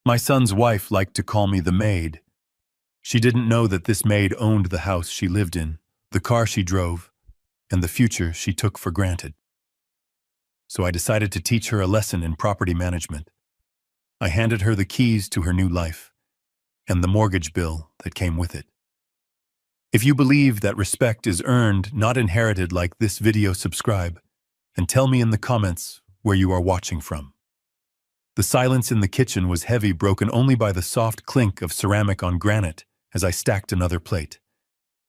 My son's wife liked to call me the Maid. She didn't know that this maid owned the house she lived in, the car she drove, and the future she took for granted. So I decided to teach her a lesson in property management. I handed her the keys to her new life, and the mortgage bill that came with it. If you believe that respect is earned, not inherited like this video, subscribe, and tell me in the comments where you are watching from. The silence in the kitchen was heavy, broken only by the soft clink of ceramic on granite as I stacked another plate.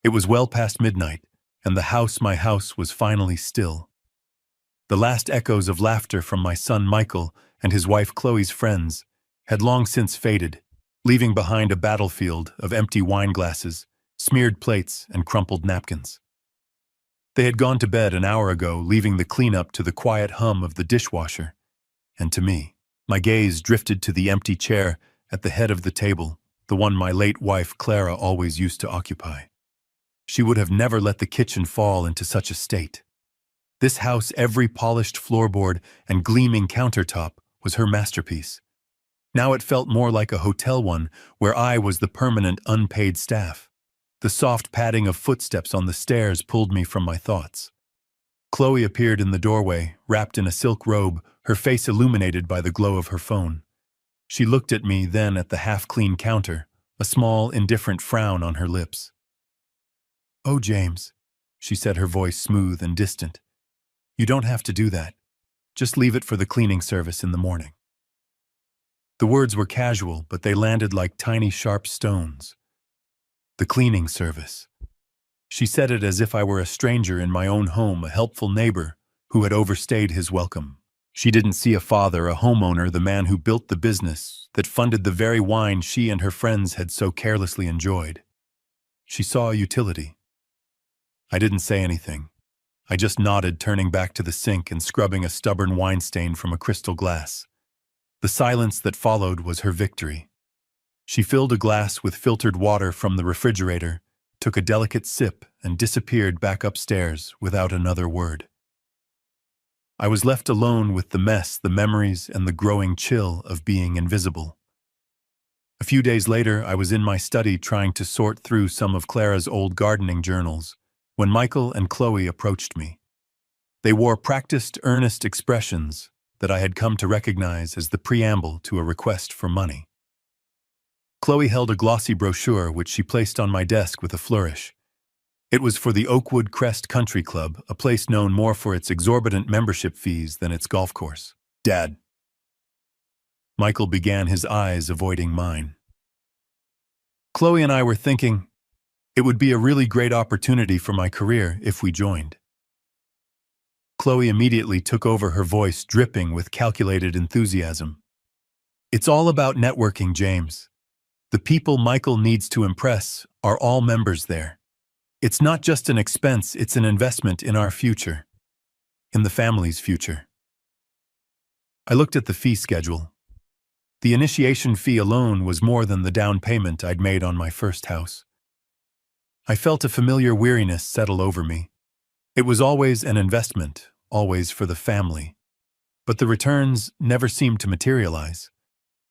It was well past midnight, and my house was finally still. The last echoes of laughter from my son Michael and his wife Chloe's friends had long since faded, leaving behind a battlefield of empty wine glasses, smeared plates, and crumpled napkins. They had gone to bed an hour ago, leaving the cleanup to the quiet hum of the dishwasher. And to me, my gaze drifted to the empty chair at the head of the table, the one my late wife Clara always used to occupy. She would have never let the kitchen fall into such a state. This house, every polished floorboard and gleaming countertop, was her masterpiece. Now it felt more like a hotel one, where I was the permanent unpaid staff. The soft padding of footsteps on the stairs pulled me from my thoughts. Chloe appeared in the doorway, wrapped in a silk robe, her face illuminated by the glow of her phone. She looked at me, then at the half-clean counter, a small, indifferent frown on her lips. "Oh, James," she said, her voice smooth and distant. "You don't have to do that. Just leave it for the cleaning service in the morning." The words were casual, but they landed like tiny, sharp stones. The cleaning service. She said it as if I were a stranger in my own home, a helpful neighbor who had overstayed his welcome. She didn't see a father, a homeowner, the man who built the business that funded the very wine she and her friends had so carelessly enjoyed. She saw a utility. I didn't say anything. I just nodded, turning back to the sink and scrubbing a stubborn wine stain from a crystal glass. The silence that followed was her victory. She filled a glass with filtered water from the refrigerator, took a delicate sip, and disappeared back upstairs without another word. I was left alone with the mess, the memories, and the growing chill of being invisible. A few days later, I was in my study trying to sort through some of Clara's old gardening journals when Michael and Chloe approached me. They wore practiced, earnest expressions that I had come to recognize as the preamble to a request for money. Chloe held a glossy brochure which she placed on my desk with a flourish. It was for the Oakwood Crest Country Club, a place known more for its exorbitant membership fees than its golf course. "Dad." Michael began, his eyes avoiding mine. "Chloe and I were thinking it would be a really great opportunity for my career if we joined." Chloe immediately took over, her voice dripping with calculated enthusiasm. "It's all about networking, James. The people Michael needs to impress are all members there. It's not just an expense, it's an investment in our future. In the family's future." I looked at the fee schedule. The initiation fee alone was more than the down payment I'd made on my first house. I felt a familiar weariness settle over me. It was always an investment, always for the family. But the returns never seemed to materialize.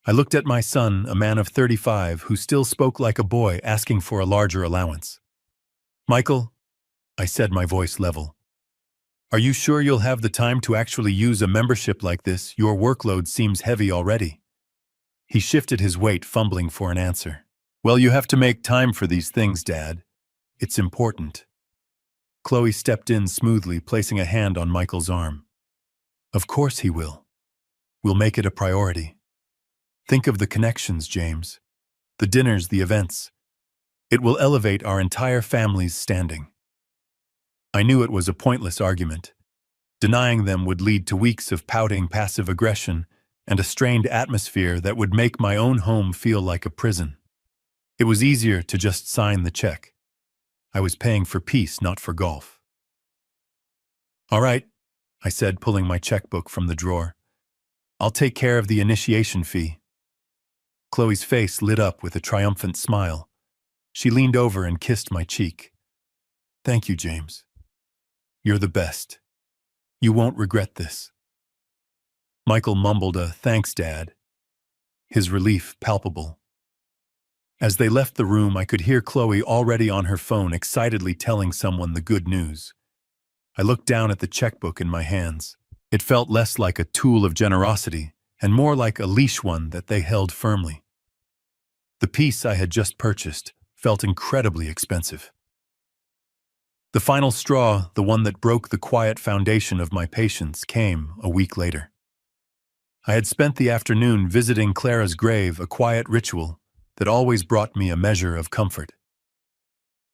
I looked at my son, a man of 35, who still spoke like a boy, asking for a larger allowance. "Michael," I said, my voice level, "are you sure you'll have the time to actually use a membership like this? Your workload seems heavy already." He shifted his weight, fumbling for an answer. "Well, you have to make time for these things, Dad. It's important." Chloe stepped in smoothly, placing a hand on Michael's arm. "Of course he will. We'll make it a priority. Think of the connections, James. The dinners, the events. It will elevate our entire family's standing." I knew it was a pointless argument. Denying them would lead to weeks of pouting, passive aggression, and a strained atmosphere that would make my own home feel like a prison. It was easier to just sign the check. I was paying for peace, not for golf. "All right," I said, pulling my checkbook from the drawer. "I'll take care of the initiation fee." Chloe's face lit up with a triumphant smile. She leaned over and kissed my cheek. "Thank you, James. You're the best. You won't regret this." Michael mumbled a "thanks, Dad." his relief palpable. As they left the room, I could hear Chloe already on her phone excitedly telling someone the good news. I looked down at the checkbook in my hands. It felt less like a tool of generosity and more like a leash one that they held firmly. The piece I had just purchased felt incredibly expensive. The final straw, the one that broke the quiet foundation of my patience, came a week later. I had spent the afternoon visiting Clara's grave, a quiet ritual that always brought me a measure of comfort.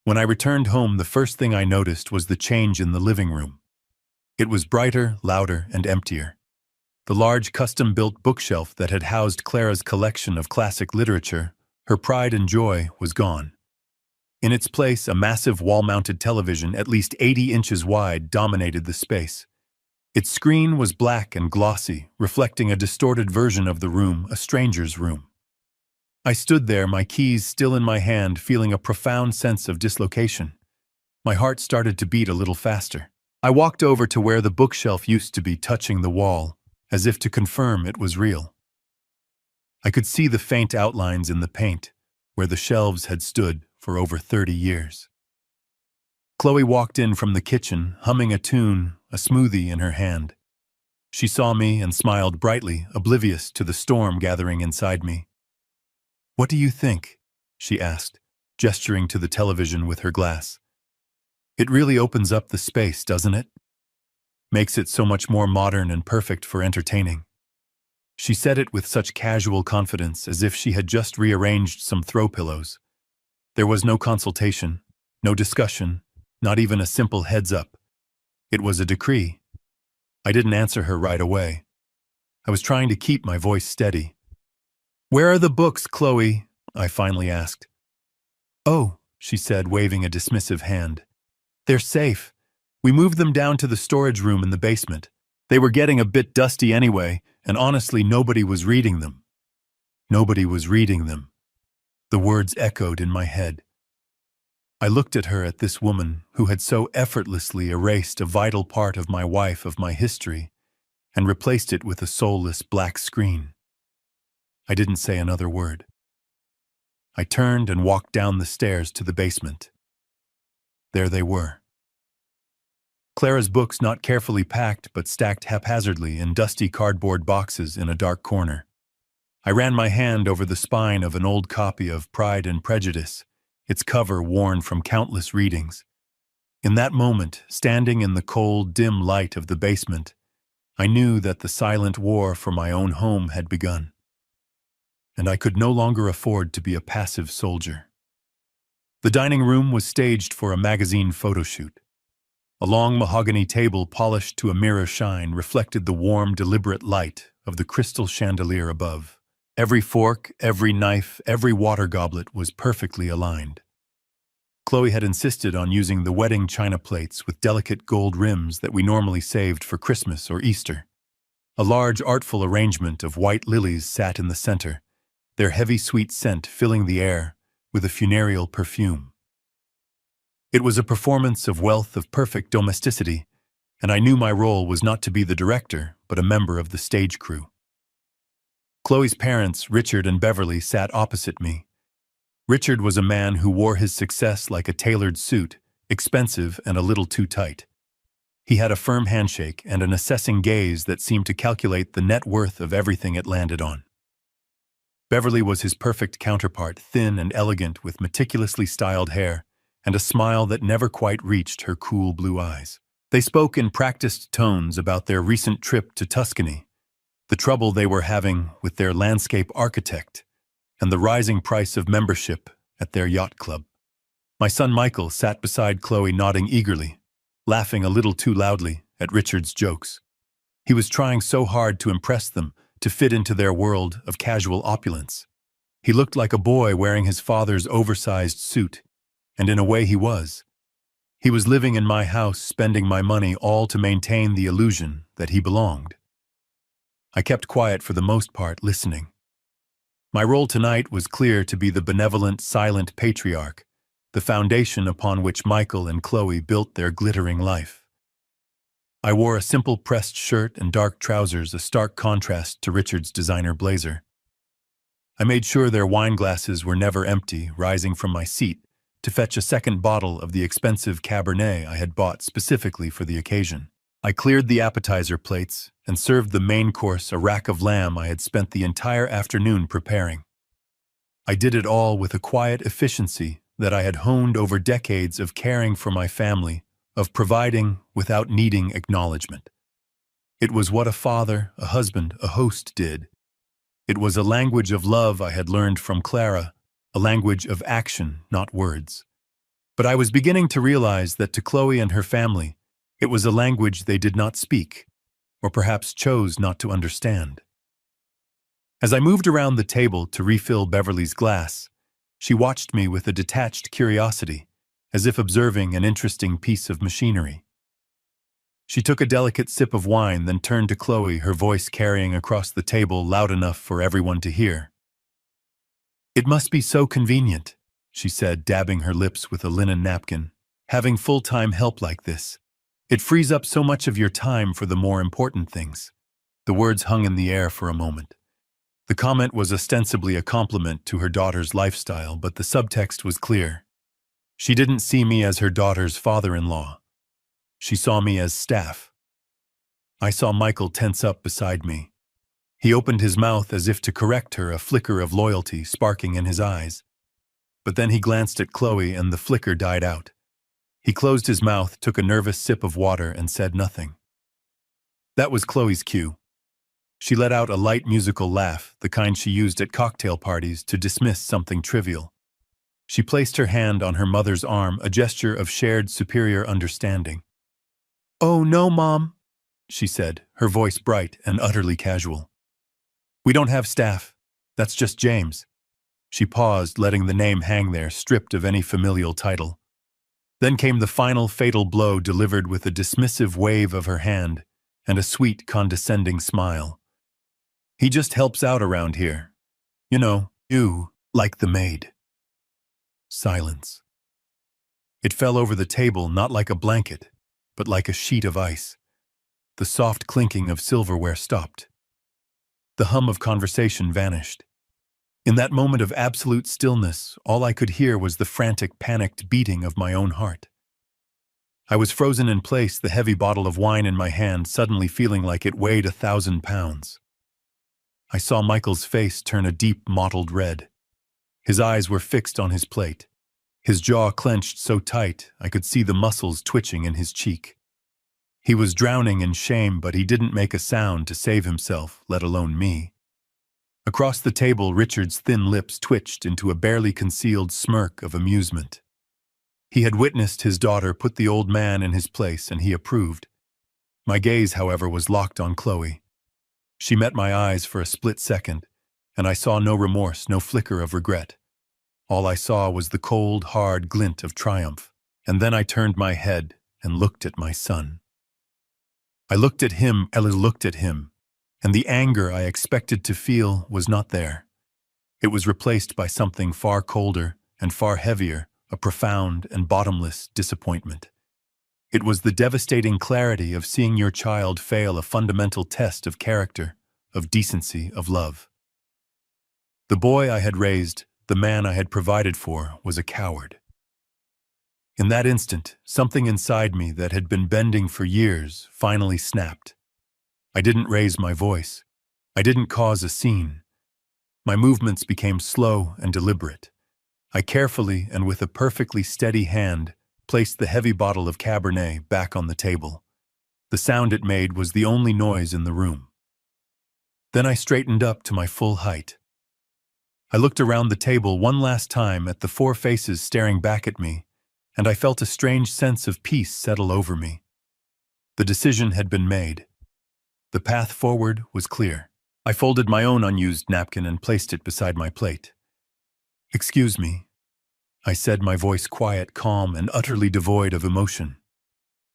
When I returned home, the first thing I noticed was the change in the living room. It was brighter, louder, and emptier. The large custom-built bookshelf that had housed Clara's collection of classic literature, her pride and joy, was gone. In its place, a massive wall-mounted television, at least 80 inches wide, dominated the space. Its screen was black and glossy, reflecting a distorted version of the room, a stranger's room. I stood there, my keys still in my hand, feeling a profound sense of dislocation. My heart started to beat a little faster. I walked over to where the bookshelf used to be, touching the wall, as if to confirm it was real. I could see the faint outlines in the paint, where the shelves had stood for over 30 years. Chloe walked in from the kitchen, humming a tune, a smoothie in her hand. She saw me and smiled brightly, oblivious to the storm gathering inside me. "What do you think?" she asked, gesturing to the television with her glass. "It really opens up the space, doesn't it? Makes it so much more modern and perfect for entertaining." She said it with such casual confidence, as if she had just rearranged some throw pillows. There was no consultation, no discussion, not even a simple heads-up. It was a decree. I didn't answer her right away. I was trying to keep my voice steady. "Where are the books, Chloe?" I finally asked. "Oh," she said, waving a dismissive hand. "They're safe. We moved them down to the storage room in the basement. They were getting a bit dusty anyway, and honestly, nobody was reading them." Nobody was reading them. The words echoed in my head. I looked at her, at this woman who had so effortlessly erased a vital part of my history, and replaced it with a soulless black screen. I didn't say another word. I turned and walked down the stairs to the basement. There they were. Clara's books, not carefully packed but stacked haphazardly in dusty cardboard boxes in a dark corner. I ran my hand over the spine of an old copy of Pride and Prejudice, its cover worn from countless readings. In that moment, standing in the cold, dim light of the basement, I knew that the silent war for my own home had begun. And I could no longer afford to be a passive soldier. The dining room was staged for a magazine photo shoot. A long mahogany table, polished to a mirror shine, reflected the warm, deliberate light of the crystal chandelier above. Every fork, every knife, every water goblet was perfectly aligned. Chloe had insisted on using the wedding china plates with delicate gold rims that we normally saved for Christmas or Easter. A large, artful arrangement of white lilies sat in the center, their heavy, sweet scent filling the air with a funereal perfume. It was a performance of wealth, of perfect domesticity, and I knew my role was not to be the director, but a member of the stage crew. Chloe's parents, Richard and Beverly, sat opposite me. Richard was a man who wore his success like a tailored suit, expensive and a little too tight. He had a firm handshake and an assessing gaze that seemed to calculate the net worth of everything it landed on. Beverly was his perfect counterpart, thin and elegant with meticulously styled hair and a smile that never quite reached her cool blue eyes. They spoke in practiced tones about their recent trip to Tuscany, the trouble they were having with their landscape architect, and the rising price of membership at their yacht club. My son Michael sat beside Chloe, nodding eagerly, laughing a little too loudly at Richard's jokes. He was trying so hard to impress them, to fit into their world of casual opulence. He looked like a boy wearing his father's oversized suit, and in a way he was. He was living in my house, spending my money, all to maintain the illusion that he belonged. I kept quiet for the most part, listening. My role tonight was clear: to be the benevolent, silent patriarch, the foundation upon which Michael and Chloe built their glittering life. I wore a simple pressed shirt and dark trousers, a stark contrast to Richard's designer blazer. I made sure their wine glasses were never empty, rising from my seat to fetch a second bottle of the expensive Cabernet I had bought specifically for the occasion. I cleared the appetizer plates and served the main course, a rack of lamb I had spent the entire afternoon preparing. I did it all with a quiet efficiency that I had honed over decades of caring for my family, of providing without needing acknowledgement. It was what a father, a husband, a host did. It was a language of love I had learned from Clara, a language of action, not words. But I was beginning to realize that to Chloe and her family, it was a language they did not speak, or perhaps chose not to understand. As I moved around the table to refill Beverly's glass, she watched me with a detached curiosity, as if observing an interesting piece of machinery. She took a delicate sip of wine, then turned to Chloe, her voice carrying across the table loud enough for everyone to hear. "It must be so convenient," she said, dabbing her lips with a linen napkin, "having full-time help like this. It frees up so much of your time for the more important things." The words hung in the air for a moment. The comment was ostensibly a compliment to her daughter's lifestyle, but the subtext was clear. She didn't see me as her daughter's father-in-law. She saw me as staff. I saw Michael tense up beside me. He opened his mouth as if to correct her, a flicker of loyalty sparking in his eyes. But then he glanced at Chloe and the flicker died out. He closed his mouth, took a nervous sip of water, and said nothing. That was Chloe's cue. She let out a light musical laugh, the kind she used at cocktail parties to dismiss something trivial. She placed her hand on her mother's arm, a gesture of shared superior understanding. "Oh, no, Mom," she said, her voice bright and utterly casual. "We don't have staff. That's just James." She paused, letting the name hang there, stripped of any familial title. Then came the final fatal blow, delivered with a dismissive wave of her hand and a sweet, condescending smile. "He just helps out around here. You, like the maid." Silence. It fell over the table, not like a blanket, but like a sheet of ice. The soft clinking of silverware stopped. The hum of conversation vanished. In that moment of absolute stillness, all I could hear was the frantic, panicked beating of my own heart. I was frozen in place, the heavy bottle of wine in my hand suddenly feeling like it weighed 1,000 pounds. I saw Michael's face turn a deep, mottled red. His eyes were fixed on his plate. His jaw clenched so tight I could see the muscles twitching in his cheek. He was drowning in shame, but he didn't make a sound to save himself, let alone me. Across the table, Richard's thin lips twitched into a barely concealed smirk of amusement. He had witnessed his daughter put the old man in his place, and he approved. My gaze, however, was locked on Chloe. She met my eyes for a split second, and I saw no remorse, no flicker of regret. All I saw was the cold, hard glint of triumph, and then I turned my head and looked at my son. I looked at him, Ella looked at him, and the anger I expected to feel was not there. It was replaced by something far colder and far heavier, a profound and bottomless disappointment. It was the devastating clarity of seeing your child fail a fundamental test of character, of decency, of love. The boy I had raised, the man I had provided for, was a coward. In that instant, something inside me that had been bending for years finally snapped. I didn't raise my voice. I didn't cause a scene. My movements became slow and deliberate. I carefully and with a perfectly steady hand placed the heavy bottle of Cabernet back on the table. The sound it made was the only noise in the room. Then I straightened up to my full height. I looked around the table one last time at the 4 faces staring back at me, and I felt a strange sense of peace settle over me. The decision had been made. The path forward was clear. I folded my own unused napkin and placed it beside my plate. "Excuse me," I said, my voice quiet, calm, and utterly devoid of emotion.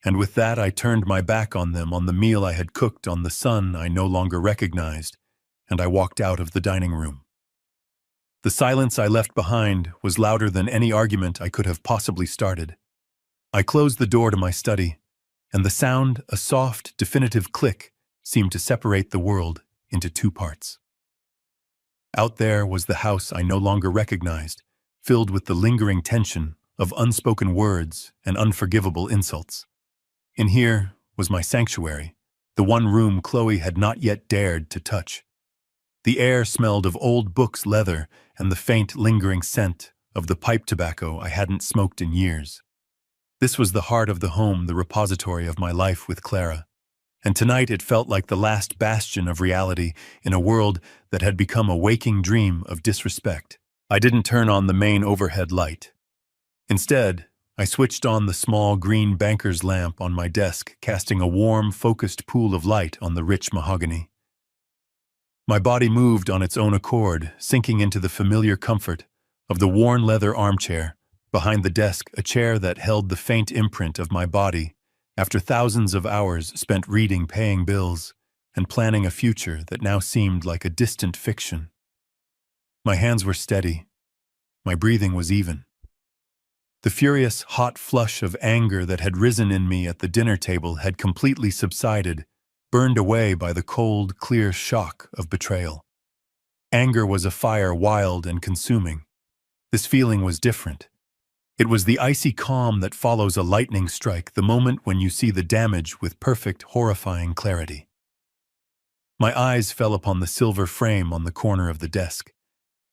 And with that I turned my back on them, on the meal I had cooked, on the son I no longer recognized, and I walked out of the dining room. The silence I left behind was louder than any argument I could have possibly started. I closed the door to my study, and the sound, a soft, definitive click, seemed to separate the world into 2 parts. Out there was the house I no longer recognized, filled with the lingering tension of unspoken words and unforgivable insults. In here was my sanctuary, the one room Chloe had not yet dared to touch. The air smelled of old books, leather, and the faint, lingering scent of the pipe tobacco I hadn't smoked in years. This was the heart of the home, the repository of my life with Clara. And tonight it felt like the last bastion of reality in a world that had become a waking dream of disrespect. I didn't turn on the main overhead light. Instead, I switched on the small green banker's lamp on my desk, casting a warm, focused pool of light on the rich mahogany. My body moved on its own accord, sinking into the familiar comfort of the worn leather armchair. Behind the desk, a chair that held the faint imprint of my body after thousands of hours spent reading, paying bills, and planning a future that now seemed like a distant fiction. My hands were steady. My breathing was even. The furious, hot flush of anger that had risen in me at the dinner table had completely subsided, burned away by the cold, clear shock of betrayal. Anger was a fire, wild and consuming. This feeling was different. It was the icy calm that follows a lightning strike, the moment when you see the damage with perfect, horrifying clarity. My eyes fell upon the silver frame on the corner of the desk.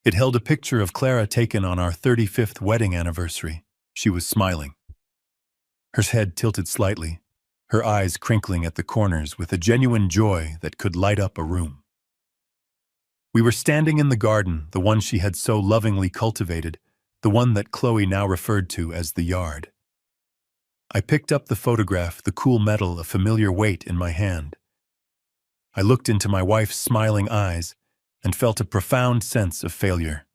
It held a picture of Clara taken on our 35th wedding anniversary. She was smiling. Her head tilted slightly, her eyes crinkling at the corners with a genuine joy that could light up a room. We were standing in the garden, the one she had so lovingly cultivated, the one that Chloe now referred to as the yard. I picked up the photograph, the cool metal, a familiar weight in my hand. I looked into my wife's smiling eyes and felt a profound sense of failure.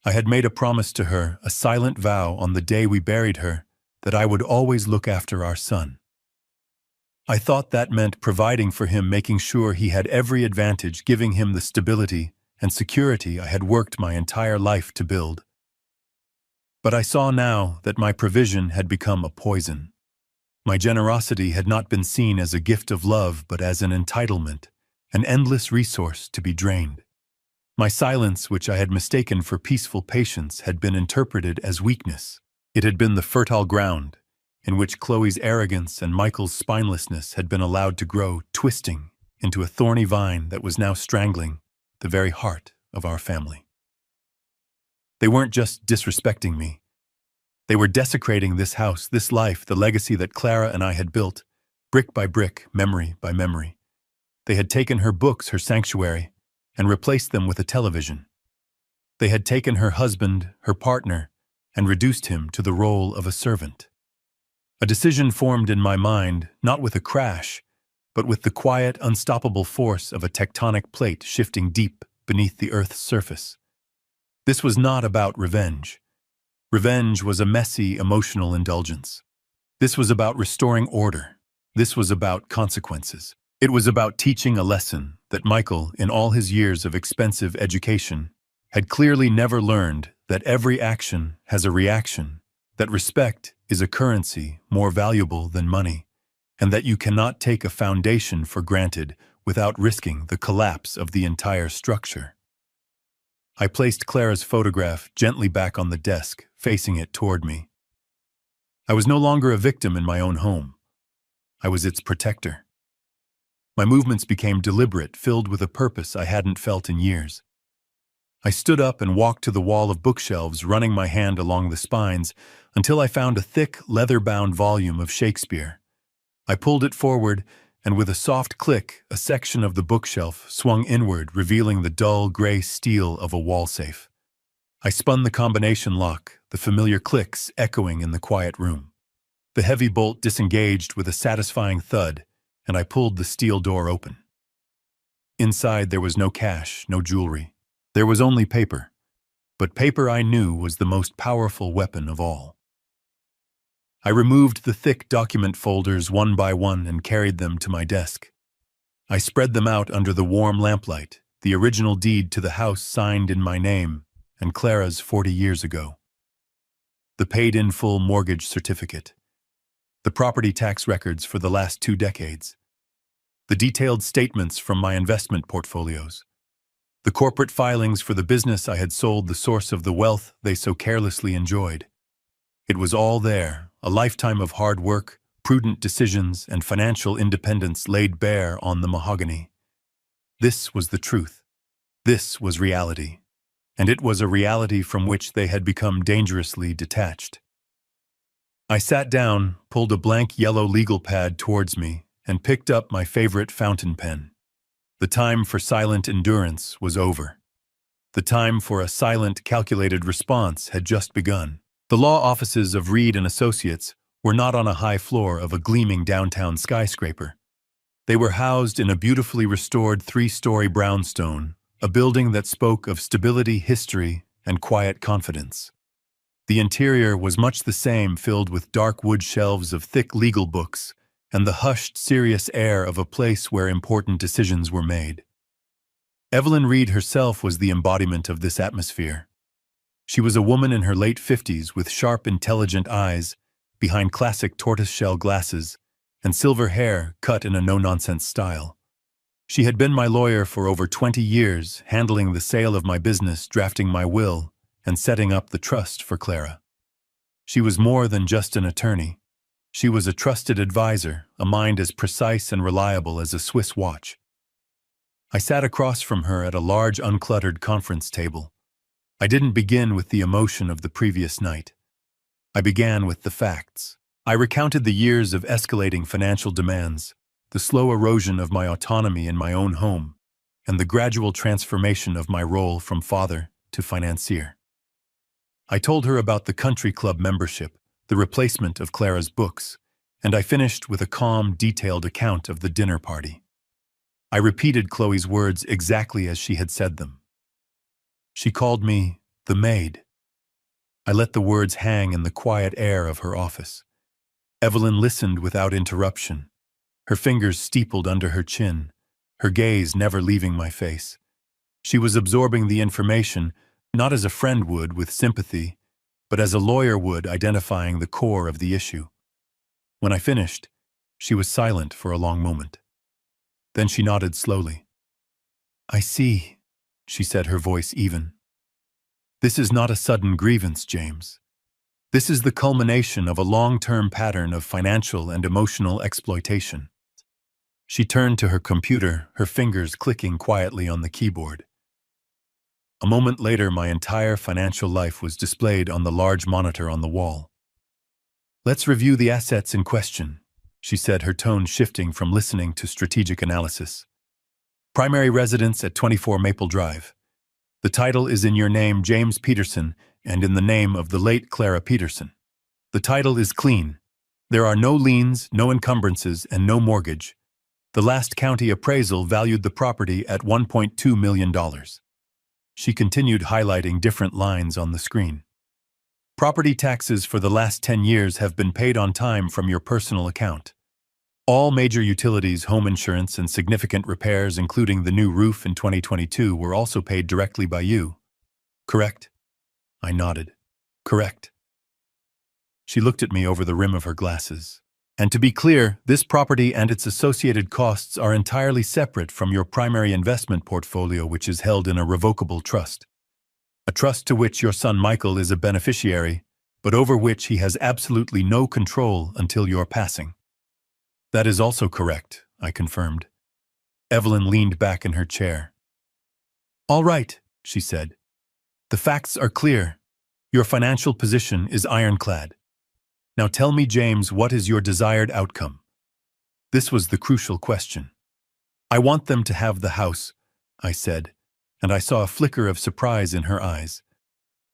I had made a promise to her, a silent vow on the day we buried her, that I would always look after our son. I thought that meant providing for him, making sure he had every advantage, giving him the stability and security I had worked my entire life to build. But I saw now that my provision had become a poison. My generosity had not been seen as a gift of love, but as an entitlement, an endless resource to be drained. My silence, which I had mistaken for peaceful patience, had been interpreted as weakness. It had been the fertile ground in which Chloe's arrogance and Michael's spinelessness had been allowed to grow, twisting into a thorny vine that was now strangling the very heart of our family. They weren't just disrespecting me. They were desecrating this house, this life, the legacy that Clara and I had built, brick by brick, memory by memory. They had taken her books, her sanctuary, and replaced them with a television. They had taken her husband, her partner, and reduced him to the role of a servant. A decision formed in my mind, not with a crash, but with the quiet, unstoppable force of a tectonic plate shifting deep beneath the Earth's surface. This was not about revenge. Revenge was a messy, emotional indulgence. This was about restoring order. This was about consequences. It was about teaching a lesson that Michael, in all his years of expensive education, had clearly never learned, that every action has a reaction, that respect is a currency more valuable than money, and that you cannot take a foundation for granted without risking the collapse of the entire structure. I placed Clara's photograph gently back on the desk, facing it toward me. I was no longer a victim in my own home. I was its protector. My movements became deliberate, filled with a purpose I hadn't felt in years. I stood up and walked to the wall of bookshelves, running my hand along the spines until I found a thick, leather-bound volume of Shakespeare. I pulled it forward, and with a soft click, a section of the bookshelf swung inward, revealing the dull gray steel of a wall safe. I spun the combination lock, the familiar clicks echoing in the quiet room. The heavy bolt disengaged with a satisfying thud, and I pulled the steel door open. Inside there was no cash, no jewelry. There was only paper. But paper, I knew, was the most powerful weapon of all. I removed the thick document folders one by one and carried them to my desk. I spread them out under the warm lamplight, the original deed to the house signed in my name and Clara's 40 years ago. The paid-in-full mortgage certificate. The property tax records for the last 2 decades. The detailed statements from my investment portfolios. The corporate filings for the business I had sold, the source of the wealth they so carelessly enjoyed. It was all there, a lifetime of hard work, prudent decisions, and financial independence laid bare on the mahogany. This was the truth. This was reality. And it was a reality from which they had become dangerously detached. I sat down, pulled a blank yellow legal pad towards me, and picked up my favorite fountain pen. The time for silent endurance was over. The time for a silent, calculated response had just begun. The law offices of Reed and Associates were not on a high floor of a gleaming downtown skyscraper. They were housed in a beautifully restored 3-story brownstone, a building that spoke of stability, history, and quiet confidence. The interior was much the same, filled with dark wood shelves of thick legal books and the hushed, serious air of a place where important decisions were made. Evelyn Reed herself was the embodiment of this atmosphere. She was a woman in her late 50s with sharp, intelligent eyes behind classic tortoiseshell glasses and silver hair cut in a no-nonsense style. She had been my lawyer for over 20 years, handling the sale of my business, drafting my will, and setting up the trust for Clara. She was more than just an attorney. She was a trusted advisor, a mind as precise and reliable as a Swiss watch. I sat across from her at a large, uncluttered conference table. I didn't begin with the emotion of the previous night. I began with the facts. I recounted the years of escalating financial demands, the slow erosion of my autonomy in my own home, and the gradual transformation of my role from father to financier. I told her about the country club membership, the replacement of Clara's books, and I finished with a calm, detailed account of the dinner party. I repeated Chloe's words exactly as she had said them. She called me the Maid. I let the words hang in the quiet air of her office. Evelyn listened without interruption, her fingers steepled under her chin, her gaze never leaving my face. She was absorbing the information, not as a friend would with sympathy, but as a lawyer would, identifying the core of the issue. When I finished, she was silent for a long moment. Then she nodded slowly. "I see," she said, her voice even. "This is not a sudden grievance, James. This is the culmination of a long-term pattern of financial and emotional exploitation." She turned to her computer, her fingers clicking quietly on the keyboard. A moment later, my entire financial life was displayed on the large monitor on the wall. "Let's review the assets in question," she said, her tone shifting from listening to strategic analysis. "Primary residence at 24 Maple Drive. The title is in your name, James Peterson, and in the name of the late Clara Peterson. The title is clean. There are no liens, no encumbrances, and no mortgage. The last county appraisal valued the property at $1.2 million. She continued, highlighting different lines on the screen. "Property taxes for the last 10 years have been paid on time from your personal account. All major utilities, home insurance, and significant repairs, including the new roof in 2022, were also paid directly by you. Correct?" I nodded. "Correct." She looked at me over the rim of her glasses. "And to be clear, this property and its associated costs are entirely separate from your primary investment portfolio, which is held in a revocable trust. A trust to which your son Michael is a beneficiary, but over which he has absolutely no control until your passing." "That is also correct," I confirmed. Evelyn leaned back in her chair. "All right," she said. "The facts are clear. Your financial position is ironclad. Now tell me, James, what is your desired outcome?" This was the crucial question. "I want them to have the house," I said, and I saw a flicker of surprise in her eyes.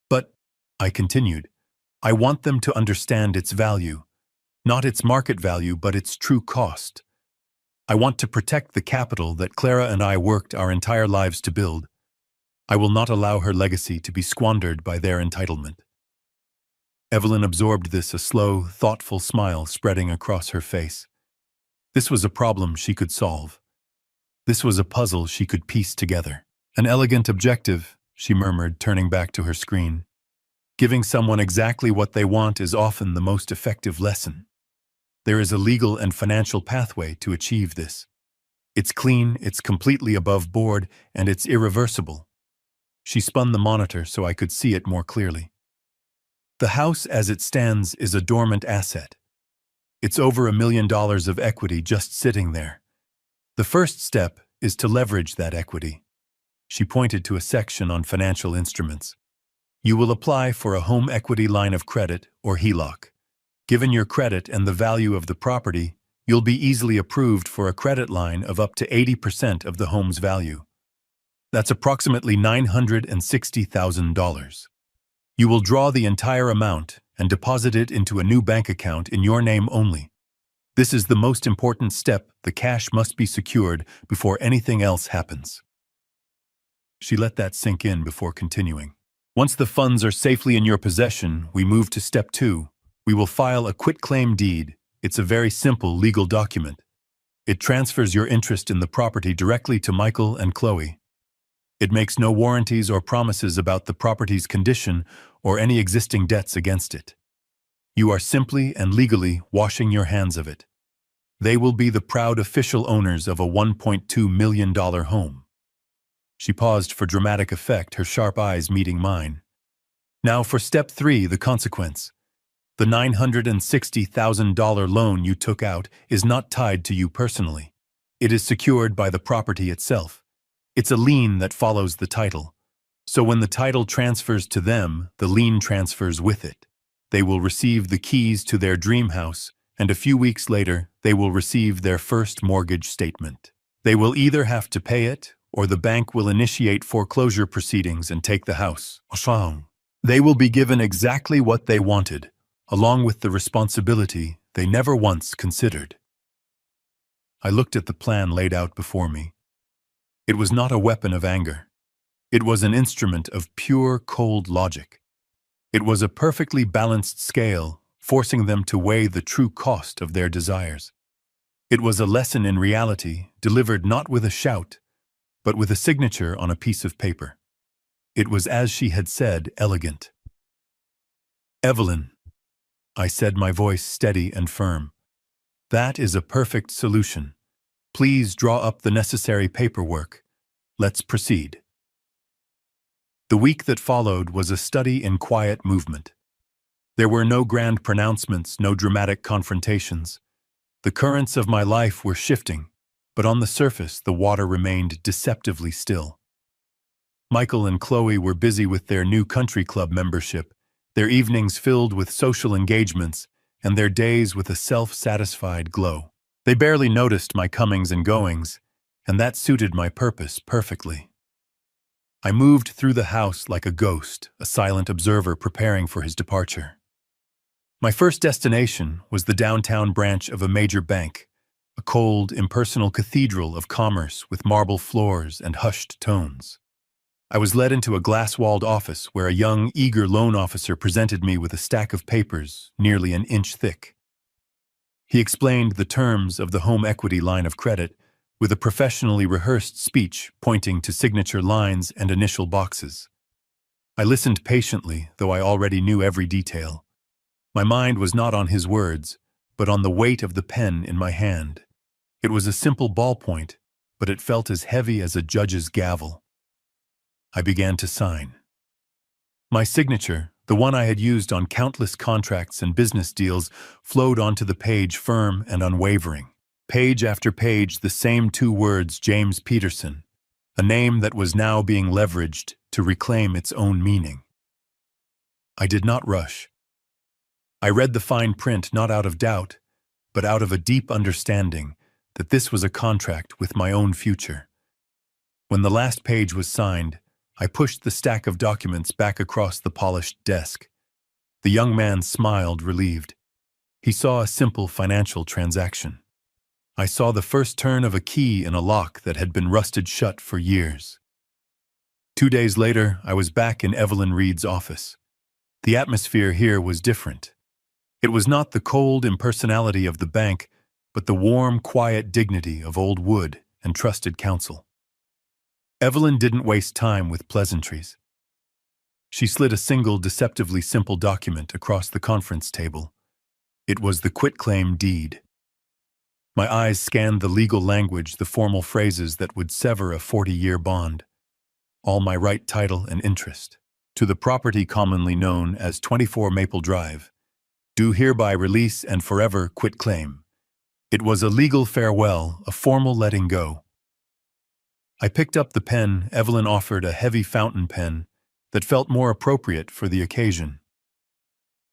"But," I continued, "I want them to understand its value. Not its market value, but its true cost. I want to protect the capital that Clara and I worked our entire lives to build. I will not allow her legacy to be squandered by their entitlement." Evelyn absorbed this, a slow, thoughtful smile spreading across her face. This was a problem she could solve. This was a puzzle she could piece together. "An elegant objective," she murmured, turning back to her screen. "Giving someone exactly what they want is often the most effective lesson. There is a legal and financial pathway to achieve this." It's clean, it's completely above board, and it's irreversible. She spun the monitor so I could see it more clearly. The house as it stands is a dormant asset. It's over $1 million of equity just sitting there. The first step is to leverage that equity. She pointed to a section on financial instruments. You will apply for a home equity line of credit, or HELOC. Given your credit and the value of the property, you'll be easily approved for a credit line of up to 80% of the home's value. That's approximately $960,000. You will draw the entire amount and deposit it into a new bank account in your name only. This is the most important step. The cash must be secured before anything else happens. She let that sink in before continuing. Once the funds are safely in your possession, we move to step 2. We will file a quitclaim deed. It's a very simple legal document. It transfers your interest in the property directly to Michael and Chloe. It makes no warranties or promises about the property's condition or any existing debts against it. You are simply and legally washing your hands of it. They will be the proud official owners of a $1.2 million home. She paused for dramatic effect, her sharp eyes meeting mine. Now for step 3, the consequence. The $960,000 loan you took out is not tied to you personally. It is secured by the property itself. It's a lien that follows the title. So when the title transfers to them, the lien transfers with it. They will receive the keys to their dream house, and a few weeks later, they will receive their first mortgage statement. They will either have to pay it, or the bank will initiate foreclosure proceedings and take the house. They will be given exactly what they wanted, along with the responsibility they never once considered. I looked at the plan laid out before me. It was not a weapon of anger. It was an instrument of pure, cold logic. It was a perfectly balanced scale, forcing them to weigh the true cost of their desires. It was a lesson in reality, delivered not with a shout, but with a signature on a piece of paper. It was, as she had said, elegant. "Evelyn," I said, my voice steady and firm, "that is a perfect solution. Please draw up the necessary paperwork. Let's proceed." The week that followed was a study in quiet movement. There were no grand pronouncements, no dramatic confrontations. The currents of my life were shifting, but on the surface the water remained deceptively still. Michael and Chloe were busy with their new country club membership, their evenings filled with social engagements, and their days with a self-satisfied glow. They barely noticed my comings and goings, and that suited my purpose perfectly. I moved through the house like a ghost, a silent observer preparing for his departure. My first destination was the downtown branch of a major bank, a cold, impersonal cathedral of commerce with marble floors and hushed tones. I was led into a glass-walled office where a young, eager loan officer presented me with a stack of papers nearly an inch thick. He explained the terms of the home equity line of credit with a professionally rehearsed speech pointing to signature lines and initial boxes. I listened patiently, though I already knew every detail. My mind was not on his words, but on the weight of the pen in my hand. It was a simple ballpoint, but it felt as heavy as a judge's gavel. I began to sign. My signature, the one I had used on countless contracts and business deals, flowed onto the page firm and unwavering. Page after page, the same 2 words, James Peterson, a name that was now being leveraged to reclaim its own meaning. I did not rush. I read the fine print not out of doubt, but out of a deep understanding that this was a contract with my own future. When the last page was signed, I pushed the stack of documents back across the polished desk. The young man smiled, relieved. He saw a simple financial transaction. I saw the first turn of a key in a lock that had been rusted shut for years. 2 days later, I was back in Evelyn Reed's office. The atmosphere here was different. It was not the cold impersonality of the bank, but the warm, quiet dignity of old wood and trusted counsel. Evelyn didn't waste time with pleasantries. She slid a single, deceptively simple document across the conference table. It was the quitclaim deed. My eyes scanned the legal language, the formal phrases that would sever a 40-year bond. All my right title and interest. To the property commonly known as 24 Maple Drive. Do hereby release and forever quit claim. It was a legal farewell, a formal letting go. I picked up the pen. Evelyn offered a heavy fountain pen that felt more appropriate for the occasion.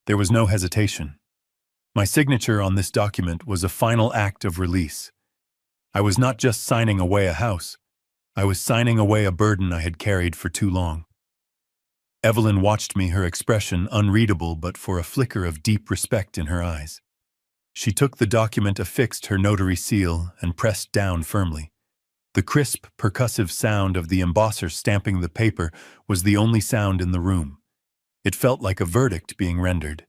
There was no hesitation. My signature on this document was a final act of release. I was not just signing away a house. I was signing away a burden I had carried for too long. Evelyn watched me, her expression unreadable but for a flicker of deep respect in her eyes. She took the document, affixed her notary seal, and pressed down firmly. The crisp, percussive sound of the embosser stamping the paper was the only sound in the room. It felt like a verdict being rendered.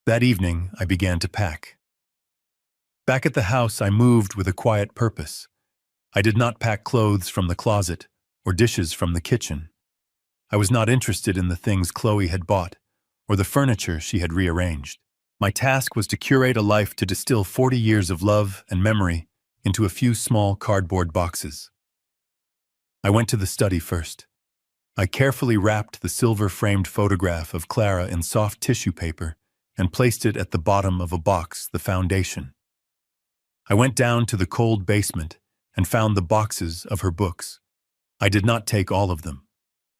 That evening, I began to pack. Back at the house, I moved with a quiet purpose. I did not pack clothes from the closet or dishes from the kitchen. I was not interested in the things Chloe had bought or the furniture she had rearranged. My task was to curate a life, to distill 40 years of love and memory into a few small cardboard boxes. I went to the study first. I carefully wrapped the silver-framed photograph of Clara in soft tissue paper and placed it at the bottom of a box, the foundation. I went down to the cold basement and found the boxes of her books. I did not take all of them.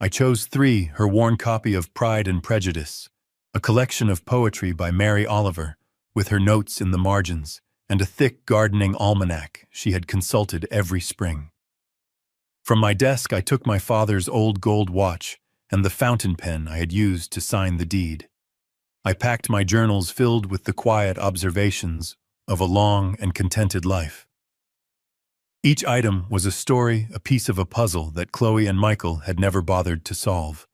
I chose 3, her worn copy of Pride and Prejudice, a collection of poetry by Mary Oliver, with her notes in the margins, and a thick gardening almanac she had consulted every spring. From my desk, I took my father's old gold watch and the fountain pen I had used to sign the deed. I packed my journals filled with the quiet observations of a long and contented life. Each item was a story, a piece of a puzzle that Chloe and Michael had never bothered to solve.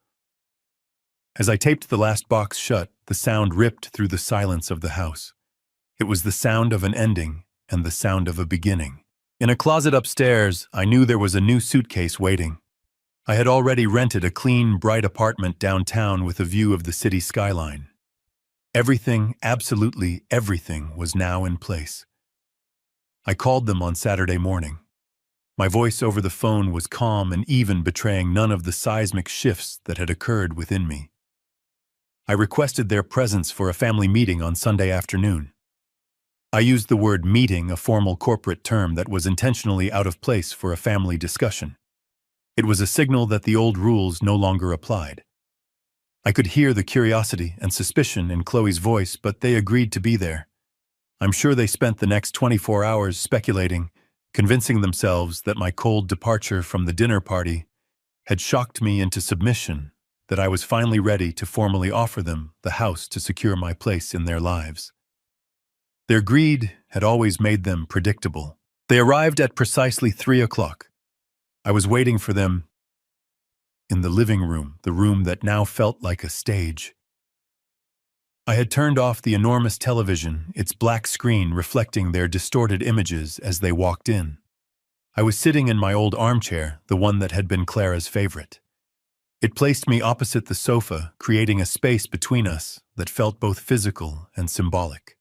As I taped the last box shut, the sound ripped through the silence of the house. It was the sound of an ending and the sound of a beginning. In a closet upstairs, I knew there was a new suitcase waiting. I had already rented a clean, bright apartment downtown with a view of the city skyline. Everything, absolutely everything, was now in place. I called them on Saturday morning. My voice over the phone was calm and even, betraying none of the seismic shifts that had occurred within me. I requested their presence for a family meeting on Sunday afternoon. I used the word meeting, a formal corporate term that was intentionally out of place for a family discussion. It was a signal that the old rules no longer applied. I could hear the curiosity and suspicion in Chloe's voice, but they agreed to be there. I'm sure they spent the next 24 hours speculating, convincing themselves that my cold departure from the dinner party had shocked me into submission, that I was finally ready to formally offer them the house to secure my place in their lives. Their greed had always made them predictable. They arrived at precisely 3 o'clock. I was waiting for them in the living room, the room that now felt like a stage. I had turned off the enormous television, its black screen reflecting their distorted images as they walked in. I was sitting in my old armchair, the one that had been Clara's favorite. It placed me opposite the sofa, creating a space between us that felt both physical and symbolic.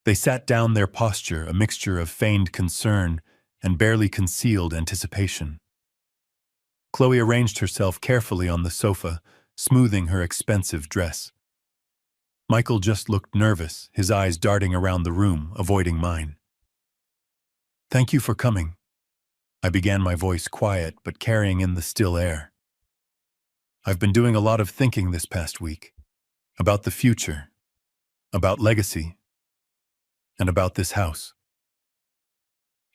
They sat down, their posture a mixture of feigned concern and barely concealed anticipation. Chloe arranged herself carefully on the sofa, smoothing her expensive dress. Michael just looked nervous, his eyes darting around the room, avoiding mine. "Thank you for coming." I began, my voice quiet but carrying in the still air. "I've been doing a lot of thinking this past week. About the future, about legacy, and about this house."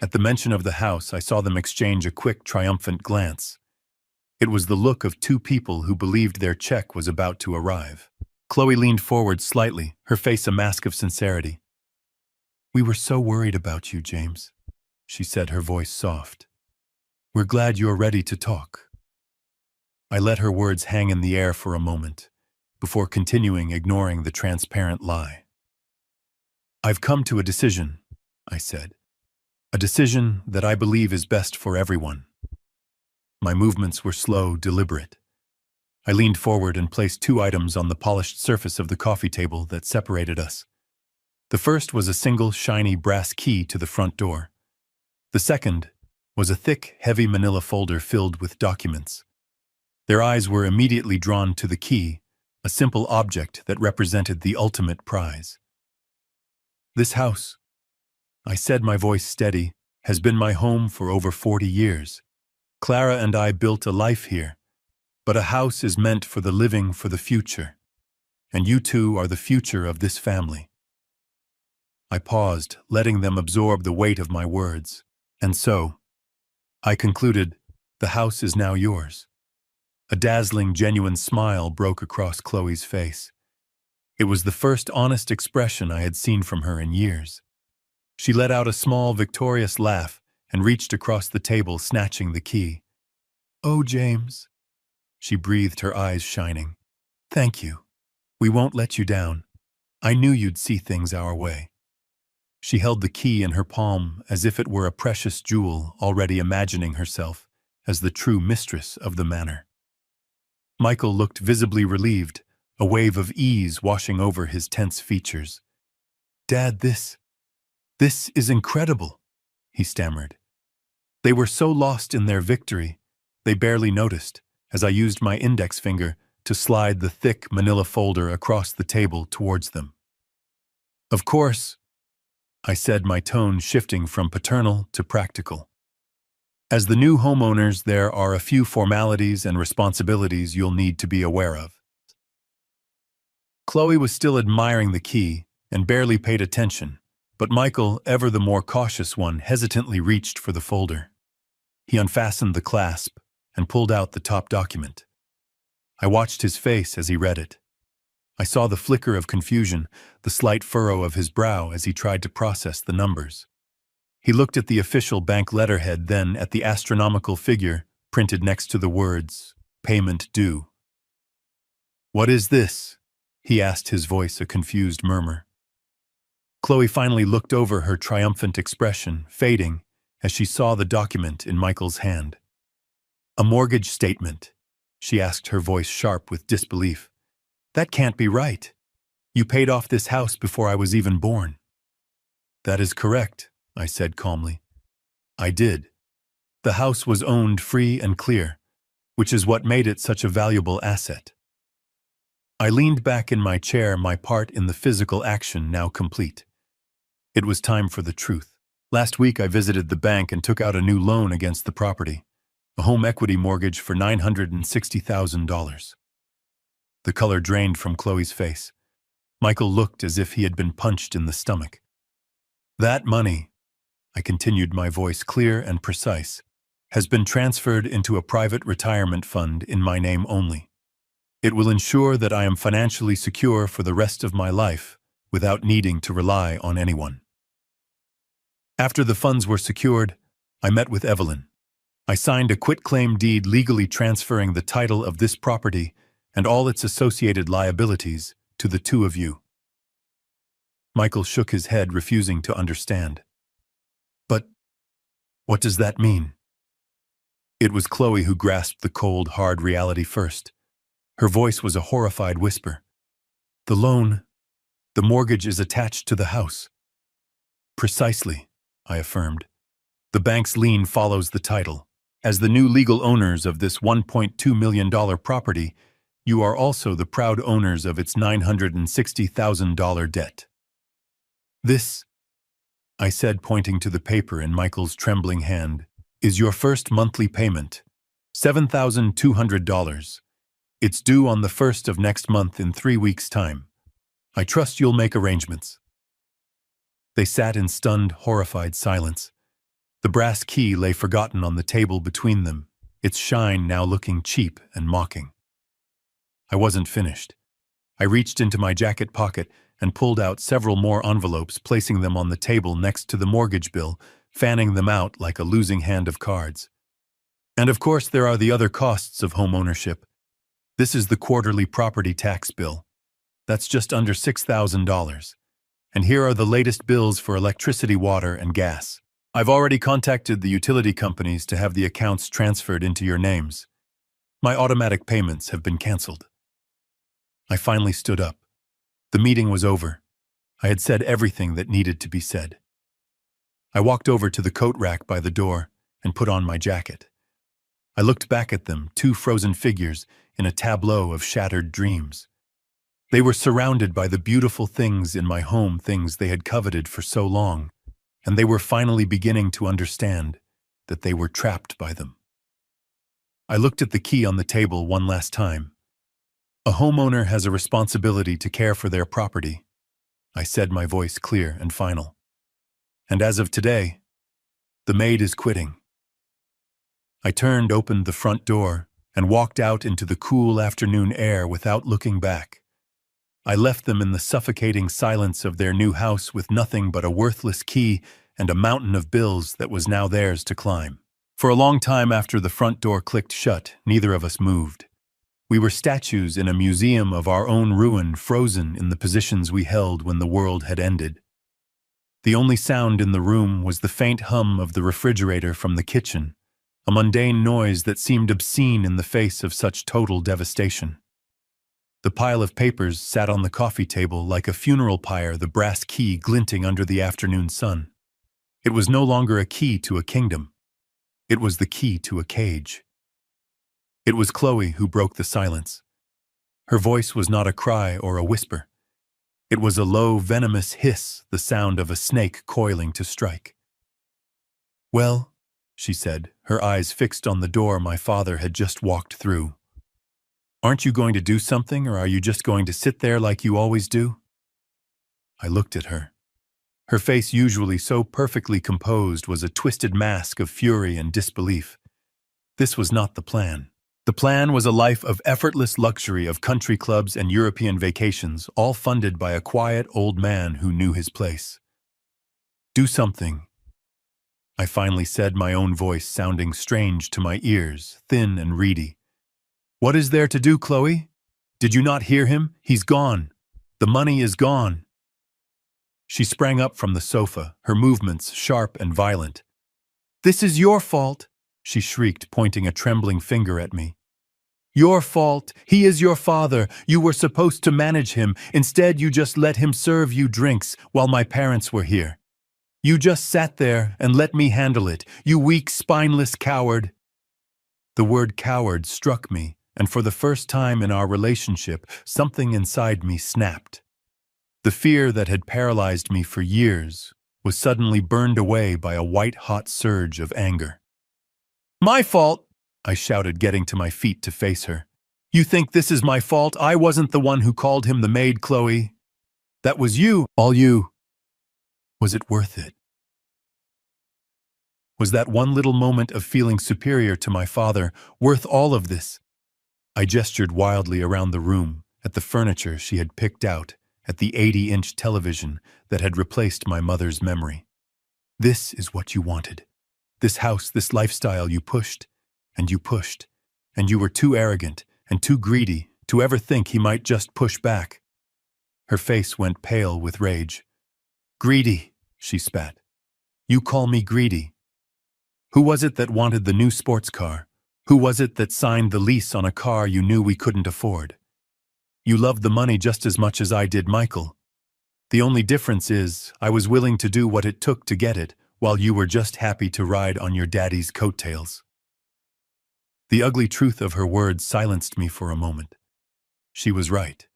At the mention of the house, I saw them exchange a quick, triumphant glance. It was the look of 2 people who believed their check was about to arrive. Chloe leaned forward slightly, her face a mask of sincerity. "We were so worried about you, James," she said, her voice soft. "We're glad you're ready to talk." I let her words hang in the air for a moment, before continuing, ignoring the transparent lie. "I've come to a decision," I said. "A decision that I believe is best for everyone." My movements were slow, deliberate. I leaned forward and placed 2 items on the polished surface of the coffee table that separated us. The first was a single shiny brass key to the front door. The second was a thick, heavy manila folder filled with documents. Their eyes were immediately drawn to the key, a simple object that represented the ultimate prize. "This house," I said, my voice steady, "has been my home for over 40 years. Clara and I built a life here, but a house is meant for the living for the future, and you two are the future of this family." I paused, letting them absorb the weight of my words. "And so," I concluded, "the house is now yours." A dazzling, genuine smile broke across Chloe's face. It was the first honest expression I had seen from her in years. She let out a small, victorious laugh and reached across the table, snatching the key. "Oh, James," she breathed, her eyes shining. "Thank you. We won't let you down. I knew you'd see things our way." She held the key in her palm as if it were a precious jewel, already imagining herself as the true mistress of the manor. Michael looked visibly relieved, a wave of ease washing over his tense features. "Dad, this is incredible," he stammered. They were so lost in their victory, they barely noticed, as I used my index finger to slide the thick manila folder across the table towards them. "Of course," I said, my tone shifting from paternal to practical. "As the new homeowners, there are a few formalities and responsibilities you'll need to be aware of." Chloe was still admiring the key and barely paid attention, but Michael, ever the more cautious one, hesitantly reached for the folder. He unfastened the clasp and pulled out the top document. I watched his face as he read it. I saw the flicker of confusion, the slight furrow of his brow as he tried to process the numbers. He looked at the official bank letterhead, then at the astronomical figure printed next to the words, "Payment due." "What is this?" he asked, his voice a confused murmur. Chloe finally looked over, her triumphant expression fading as she saw the document in Michael's hand. "A mortgage statement," she asked, her voice sharp with disbelief. "That can't be right. You paid off this house before I was even born." "That is correct," I said calmly. "I did. The house was owned free and clear, which is what made it such a valuable asset." I leaned back in my chair, my part in the physical action now complete. It was time for the truth. Last week I visited the bank and took out a new loan against the property, a home equity mortgage for $960,000. The color drained from Chloe's face. Michael looked as if he had been punched in the stomach. "That money," I continued, my voice clear and precise, "has been transferred into a private retirement fund in my name only. It will ensure that I am financially secure for the rest of my life without needing to rely on anyone." After the funds were secured, I met with Evelyn. I signed a quitclaim deed legally transferring the title of this property and all its associated liabilities to the two of you. Michael shook his head, refusing to understand. "But what does that mean?" It was Chloe who grasped the cold, hard reality first. Her voice was a horrified whisper. "The loan, the mortgage is attached to the house." "Precisely," I affirmed. "The bank's lien follows the title. As the new legal owners of this $1.2 million property, you are also the proud owners of its $960,000 debt." "This," I said, pointing to the paper in Michael's trembling hand, "is your first monthly payment, $7,200. It's due on the 1st of next month in 3 weeks' time. I trust you'll make arrangements." They sat in stunned, horrified silence. The brass key lay forgotten on the table between them, its shine now looking cheap and mocking. I wasn't finished. I reached into my jacket pocket and pulled out several more envelopes, placing them on the table next to the mortgage bill, fanning them out like a losing hand of cards. "And of course there are the other costs of home ownership. This is the quarterly property tax bill. That's just under $6,000. And here are the latest bills for electricity, water, and gas. I've already contacted the utility companies to have the accounts transferred into your names. My automatic payments have been canceled." I finally stood up. The meeting was over. I had said everything that needed to be said. I walked over to the coat rack by the door and put on my jacket. I looked back at them, two frozen figures in a tableau of shattered dreams. They were surrounded by the beautiful things in my home, things they had coveted for so long, and they were finally beginning to understand that they were trapped by them. I looked at the key on the table one last time. A homeowner has a responsibility to care for their property, I said, my voice clear and final. And as of today, the maid is quitting. I turned, opened the front door, and walked out into the cool afternoon air without looking back. I left them in the suffocating silence of their new house with nothing but a worthless key and a mountain of bills that was now theirs to climb. For a long time after the front door clicked shut, neither of us moved. We were statues in a museum of our own ruin, frozen in the positions we held when the world had ended. The only sound in the room was the faint hum of the refrigerator from the kitchen, a mundane noise that seemed obscene in the face of such total devastation. The pile of papers sat on the coffee table like a funeral pyre, the brass key glinting under the afternoon sun. It was no longer a key to a kingdom. It was the key to a cage. It was Chloe who broke the silence. Her voice was not a cry or a whisper. It was a low, venomous hiss, the sound of a snake coiling to strike. "Well," she said, her eyes fixed on the door my father had just walked through. "Aren't you going to do something, or are you just going to sit there like you always do?" I looked at her. Her face, usually so perfectly composed, was a twisted mask of fury and disbelief. This was not the plan. The plan was a life of effortless luxury, of country clubs and European vacations, all funded by a quiet old man who knew his place. "Do something," I finally said, my own voice sounding strange to my ears, thin and reedy. "What is there to do, Chloe? Did you not hear him? He's gone. The money is gone." She sprang up from the sofa, her movements sharp and violent. "This is your fault," she shrieked, pointing a trembling finger at me. "Your fault. He is your father. You were supposed to manage him. Instead, you just let him serve you drinks while my parents were here. You just sat there and let me handle it, you weak, spineless coward." The word coward struck me, and for the first time in our relationship, something inside me snapped. The fear that had paralyzed me for years was suddenly burned away by a white-hot surge of anger. "My fault!" I shouted, getting to my feet to face her. "You think this is my fault? I wasn't the one who called him the maid, Chloe. That was you, all you. Was it worth it? Was that one little moment of feeling superior to my father worth all of this?" I gestured wildly around the room, at the furniture she had picked out, at the 80-inch television that had replaced my mother's memory. "This is what you wanted. This house, this lifestyle you pushed, and you pushed, and you were too arrogant and too greedy to ever think he might just push back." Her face went pale with rage. "Greedy," she spat. "You call me greedy? Who was it that wanted the new sports car? Who was it that signed the lease on a car you knew we couldn't afford? You loved the money just as much as I did Michael. The only difference is I was willing to do what it took to get it, while you were just happy to ride on your daddy's coattails." The ugly truth of her words silenced me for a moment. She was right.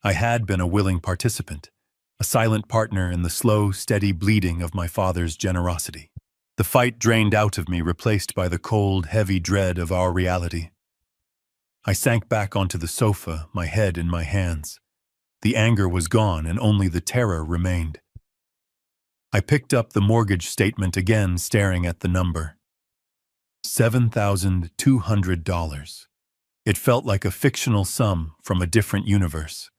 I had been a willing participant, a silent partner in the slow, steady bleeding of my father's generosity. The fight drained out of me, replaced by the cold, heavy dread of our reality. I sank back onto the sofa, my head in my hands. The anger was gone, and only the terror remained. I picked up the mortgage statement again, staring at the number. $7,200. It felt like a fictional sum from a different universe.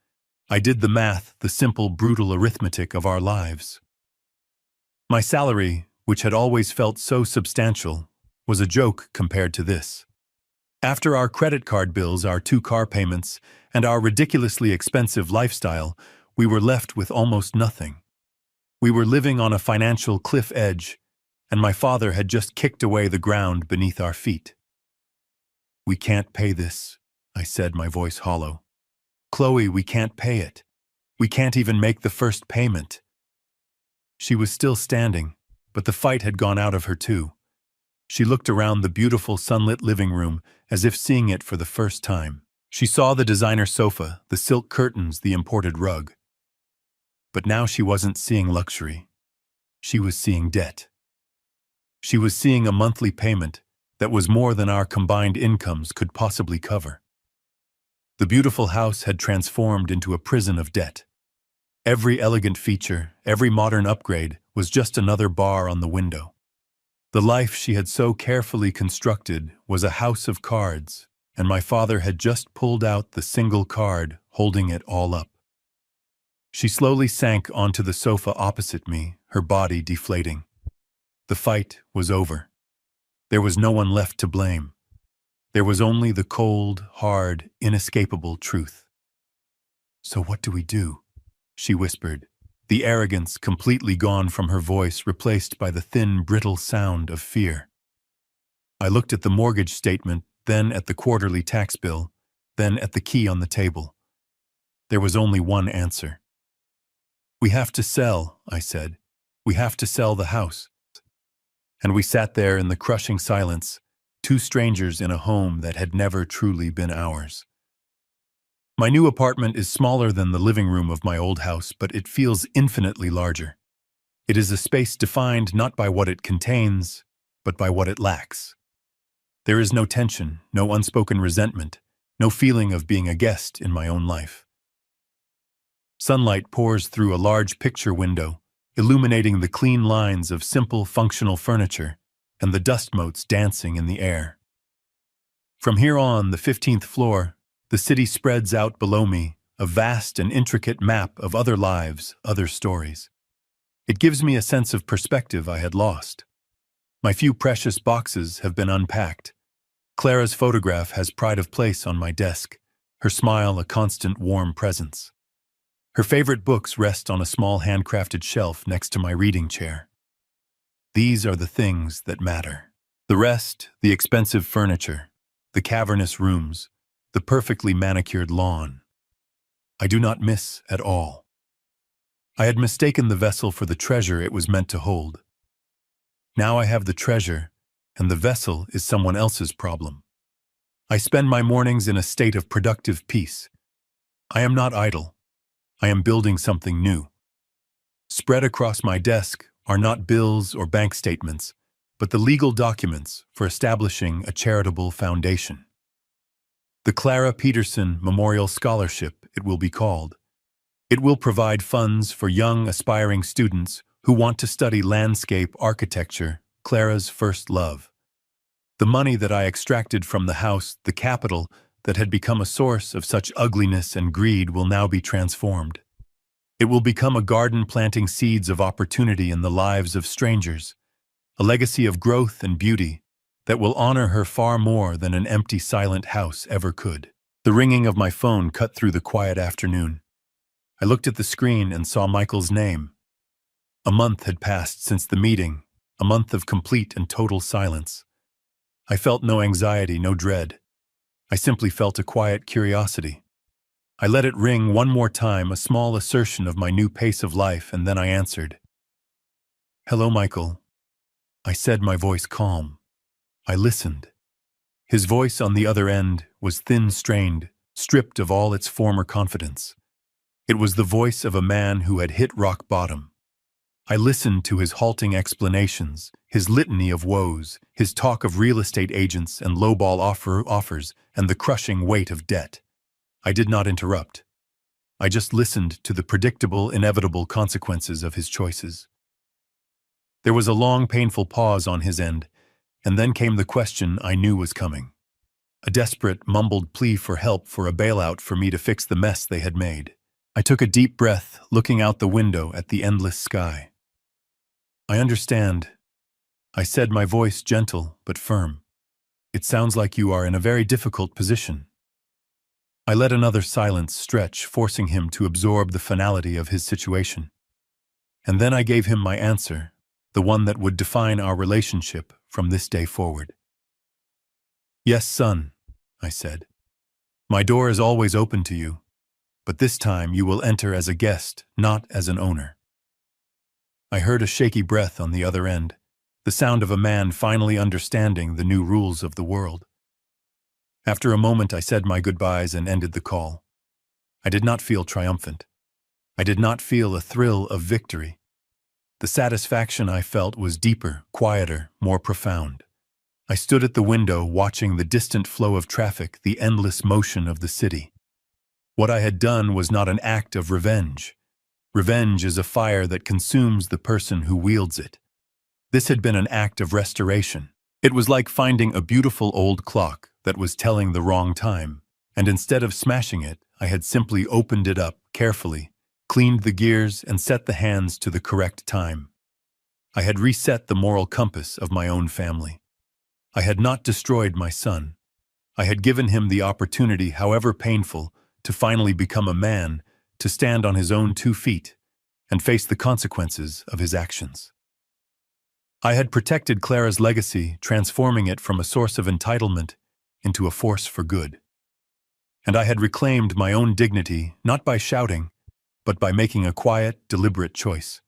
I did the math, the simple, brutal arithmetic of our lives. My salary, which had always felt so substantial, was a joke compared to this. After our credit card bills, our 2 car payments, and our ridiculously expensive lifestyle, we were left with almost nothing. We were living on a financial cliff edge, and my father had just kicked away the ground beneath our feet. "We can't pay this," I said, my voice hollow. "Chloe, we can't pay it. We can't even make the first payment." She was still standing, but the fight had gone out of her too. She looked around the beautiful sunlit living room as if seeing it for the first time. She saw the designer sofa, the silk curtains, the imported rug. But now she wasn't seeing luxury. She was seeing debt. She was seeing a monthly payment that was more than our combined incomes could possibly cover. The beautiful house had transformed into a prison of debt. Every elegant feature, every modern upgrade was just another bar on the window. The life she had so carefully constructed was a house of cards, and my father had just pulled out the single card holding it all up. She slowly sank onto the sofa opposite me, her body deflating. The fight was over. There was no one left to blame. There was only the cold, hard, inescapable truth. "So what do we do?" she whispered, the arrogance completely gone from her voice, replaced by the thin, brittle sound of fear. I looked at the mortgage statement, then at the quarterly tax bill, then at the key on the table. There was only one answer. "We have to sell," I said. "We have to sell the house." And we sat there in the crushing silence, two strangers in a home that had never truly been ours. My new apartment is smaller than the living room of my old house, but it feels infinitely larger. It is a space defined not by what it contains, but by what it lacks. There is no tension, no unspoken resentment, no feeling of being a guest in my own life. Sunlight pours through a large picture window, illuminating the clean lines of simple, functional furniture and the dust motes dancing in the air. From here on, the 15th floor, the city spreads out below me, a vast and intricate map of other lives, other stories. It gives me a sense of perspective I had lost. My few precious boxes have been unpacked. Clara's photograph has pride of place on my desk, her smile a constant warm presence. Her favorite books rest on a small handcrafted shelf next to my reading chair. These are the things that matter. The rest, the expensive furniture, the cavernous rooms, the perfectly manicured lawn, I do not miss at all. I had mistaken the vessel for the treasure it was meant to hold. Now I have the treasure, and the vessel is someone else's problem. I spend my mornings in a state of productive peace. I am not idle. I am building something new. Spread across my desk are not bills or bank statements, but the legal documents for establishing a charitable foundation. The Clara Peterson Memorial Scholarship, it will be called. It will provide funds for young, aspiring students who want to study landscape architecture, Clara's first love. The money that I extracted from the house, the capital that had become a source of such ugliness and greed, will now be transformed. It will become a garden planting seeds of opportunity in the lives of strangers, a legacy of growth and beauty that will honor her far more than an empty, silent house ever could. The ringing of my phone cut through the quiet afternoon. I looked at the screen and saw Michael's name. A month had passed since the meeting, a month of complete and total silence. I felt no anxiety, no dread. I simply felt a quiet curiosity. I let it ring one more time, a small assertion of my new pace of life, and then I answered. "Hello, Michael," I said, my voice calm. I listened. His voice on the other end was thin-strained, stripped of all its former confidence. It was the voice of a man who had hit rock bottom. I listened to his halting explanations, his litany of woes, his talk of real estate agents and lowball offers, and the crushing weight of debt. I did not interrupt. I just listened to the predictable, inevitable consequences of his choices. There was a long, painful pause on his end, and then came the question I knew was coming. A desperate, mumbled plea for help, for a bailout, for me to fix the mess they had made. I took a deep breath, looking out the window at the endless sky. "I understand," I said, my voice gentle but firm. "It sounds like you are in a very difficult position." I let another silence stretch, forcing him to absorb the finality of his situation. And then I gave him my answer, the one that would define our relationship from this day forward. "Yes, son," I said. "My door is always open to you. but this time you will enter as a guest, not as an owner." I heard a shaky breath on the other end, the sound of a man finally understanding the new rules of the world. After a moment, I said my goodbyes and ended the call. I did not feel triumphant. I did not feel a thrill of victory. The satisfaction I felt was deeper, quieter, more profound. I stood at the window watching the distant flow of traffic, the endless motion of the city. What I had done was not an act of revenge. Revenge is a fire that consumes the person who wields it. This had been an act of restoration. It was like finding a beautiful old clock that was telling the wrong time, and instead of smashing it, I had simply opened it up carefully, cleaned the gears, and set the hands to the correct time. I had reset the moral compass of my own family. I had not destroyed my son. I had given him the opportunity, however painful, to finally become a man, to stand on his own 2 feet, and face the consequences of his actions. I had protected Clara's legacy, transforming it from a source of entitlement into a force for good. And I had reclaimed my own dignity, not by shouting, but by making a quiet, deliberate choice.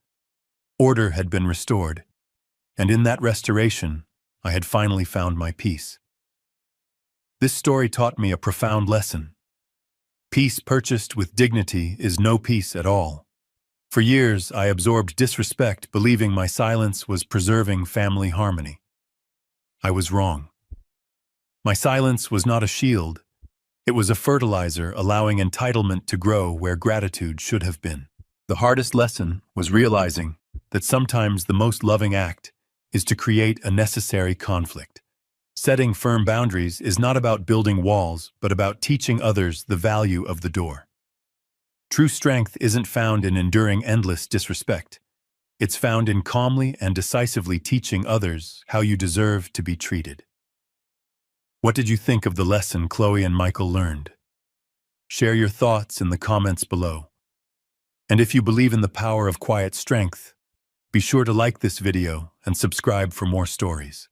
Order had been restored, and in that restoration, I had finally found my peace. This story taught me a profound lesson. Peace purchased with dignity is no peace at all. For years, I absorbed disrespect, believing my silence was preserving family harmony. I was wrong. My silence was not a shield. It was a fertilizer, allowing entitlement to grow where gratitude should have been. The hardest lesson was realizing that sometimes the most loving act is to create a necessary conflict. Setting firm boundaries is not about building walls, but about teaching others the value of the door. True strength isn't found in enduring endless disrespect. It's found in calmly and decisively teaching others how you deserve to be treated. What did you think of the lesson Chloe and Michael learned? Share your thoughts in the comments below. And if you believe in the power of quiet strength, be sure to like this video and subscribe for more stories.